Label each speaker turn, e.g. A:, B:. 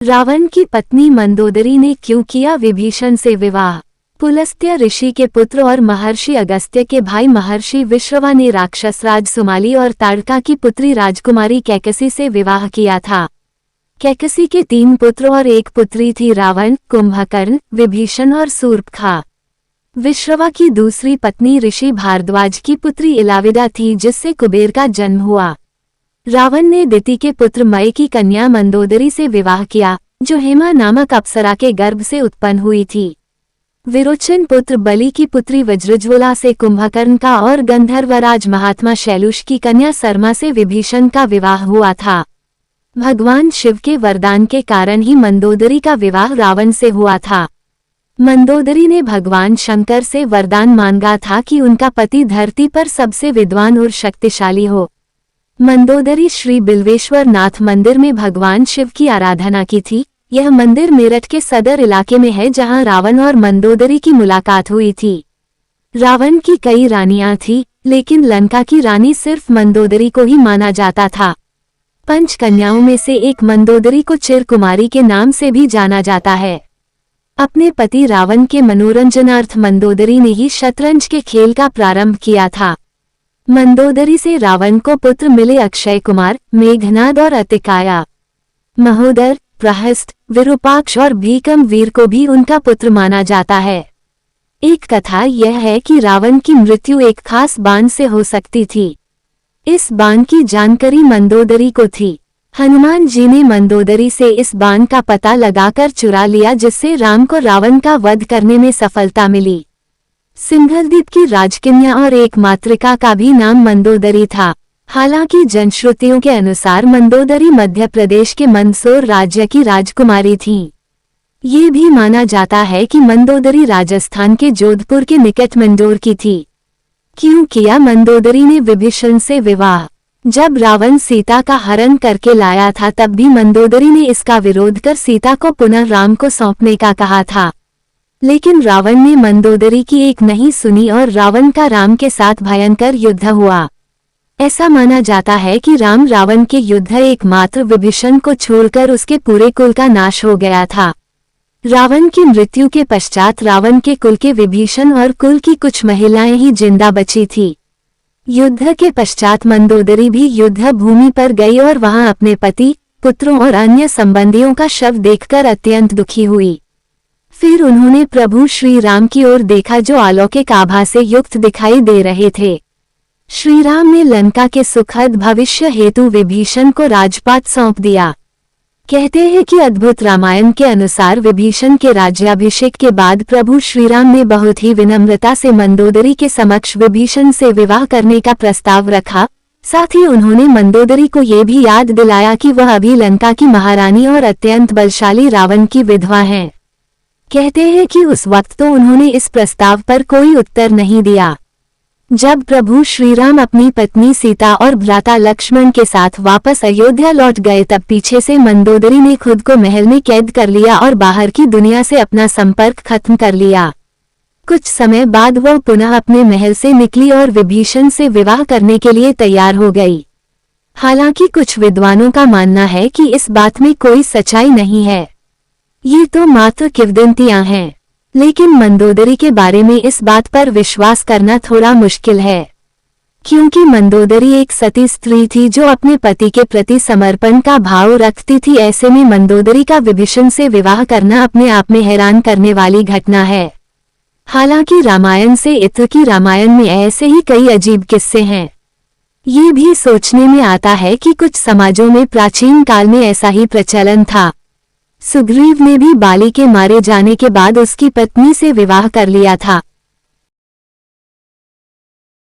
A: रावण की पत्नी मंदोदरी ने क्यों किया विभीषण से विवाह। पुलस्त्य ऋषि के पुत्र और महर्षि अगस्त्य के भाई महर्षि विश्रवा ने राक्षसराज सुमाली और ताड़का की पुत्री राजकुमारी कैकसी से विवाह किया था। कैकसी के 3 पुत्र और 1 पुत्री थी, रावण, कुंभकर्ण, विभीषण और शूर्पणखा। विश्रवा की दूसरी पत्नी ऋषि भारद्वाज की पुत्री इलाविदा थी, जिससे कुबेर का जन्म हुआ। रावण ने दिति के पुत्र मय की कन्या मंदोदरी से विवाह किया, जो हेमा नामक अप्सरा के गर्भ से उत्पन्न हुई थी। विरोचन पुत्र बलि की पुत्री वज्रज्वला से कुंभकर्ण का और गंधर्वराज महात्मा शैलुष की कन्या सरमा से विभीषण का विवाह हुआ था। भगवान शिव के वरदान के कारण ही मंदोदरी का विवाह रावण से हुआ था। मंदोदरी ने भगवान शंकर से वरदान मांगा था कि उनका पति धरती पर सबसे विद्वान और शक्तिशाली हो। मंदोदरी श्री बिल्वेश्वर नाथ मंदिर में भगवान शिव की आराधना की थी। यह मंदिर मेरठ के सदर इलाके में है, जहां रावण और मंदोदरी की मुलाकात हुई थी। रावण की कई रानियां थीं, लेकिन लंका की रानी सिर्फ मंदोदरी को ही माना जाता था। 5 कन्याओं में से एक मंदोदरी को चिरकुमारी के नाम से भी जाना जाता है। अपने पति रावण के मनोरंजनार्थ मंदोदरी ने ही शतरंज के खेल का प्रारंभ किया था। मंदोदरी से रावण को पुत्र मिले अक्षय कुमार, मेघनाद और अतिकाया। महोदर, प्रहस्त, विरूपाक्ष और भीकम वीर को भी उनका पुत्र माना जाता है। एक कथा यह है कि रावण की मृत्यु एक खास बाण से हो सकती थी। इस बाण की जानकारी मंदोदरी को थी। हनुमान जी ने मंदोदरी से इस बाण का पता लगाकर चुरा लिया, जिससे राम को रावण का वध करने में सफलता मिली। सिंघलदीप की राजकन्या और एक मातृका का भी नाम मंदोदरी था। हालांकि जनश्रुतियों के अनुसार मंदोदरी मध्य प्रदेश के मंदसौर राज्य की राजकुमारी थीं। ये भी माना जाता है कि मंदोदरी राजस्थान के जोधपुर के निकट मंदोर की थी। क्यों किया मंदोदरी ने विभीषण से विवाह। जब रावण सीता का हरण करके लाया था, तब भी मंदोदरी ने इसका विरोध कर सीता को पुनः राम को सौंपने का कहा था। लेकिन रावण ने मंदोदरी की एक नहीं सुनी और रावण का राम के साथ भयंकर युद्ध हुआ। ऐसा माना जाता है कि राम रावण के युद्ध एकमात्र विभीषण को छोड़कर उसके पूरे कुल का नाश हो गया था। रावण की मृत्यु के पश्चात रावण के कुल के विभीषण और कुल की कुछ महिलाएं ही जिंदा बची थी। युद्ध के पश्चात मंदोदरी भी युद्ध भूमि पर गई और वहां अपने पति, पुत्रों और अन्य संबंधियों का शव देखकर अत्यंत दुखी हुई। फिर उन्होंने प्रभु श्री राम की ओर देखा, जो अलौकिक आभा से युक्त दिखाई दे रहे थे। श्री राम ने लंका के सुखद भविष्य हेतु विभीषण को राजपाट सौंप दिया। कहते हैं कि अद्भुत रामायण के अनुसार विभीषण के राज्याभिषेक के बाद प्रभु श्रीराम ने बहुत ही विनम्रता से मंदोदरी के समक्ष विभीषण से विवाह करने का प्रस्ताव रखा। साथ ही उन्होंने मंदोदरी को ये भी याद दिलाया कि वह अभी लंका की महारानी और अत्यंत बलशाली रावण की विधवा हैं। कहते हैं कि उस वक्त तो उन्होंने इस प्रस्ताव पर कोई उत्तर नहीं दिया। जब प्रभु श्रीराम अपनी पत्नी सीता और भ्राता लक्ष्मण के साथ वापस अयोध्या लौट गए, तब पीछे से मंदोदरी ने खुद को महल में कैद कर लिया और बाहर की दुनिया से अपना संपर्क खत्म कर लिया। कुछ समय बाद वह पुनः अपने महल से निकली और विभीषण से विवाह करने के लिए तैयार हो गई। हालांकि कुछ विद्वानों का मानना है कि इस बात में कोई सच्चाई नहीं है, ये तो मात्र किंवदंतियां हैं। लेकिन मंदोदरी के बारे में इस बात पर विश्वास करना थोड़ा मुश्किल है, क्योंकि मंदोदरी एक सती स्त्री थी जो अपने पति के प्रति समर्पण का भाव रखती थी। ऐसे में मंदोदरी का विभीषण से विवाह करना अपने आप में हैरान करने वाली घटना है। हालांकि रामायण से इत्र की रामायण में ऐसे ही कई अजीब किस्से हैं। ये भी सोचने में आता है कि कुछ समाजों में प्राचीन काल में ऐसा ही प्रचलन था। सुग्रीव ने भी बाली के मारे जाने के बाद उसकी पत्नी से विवाह कर लिया था।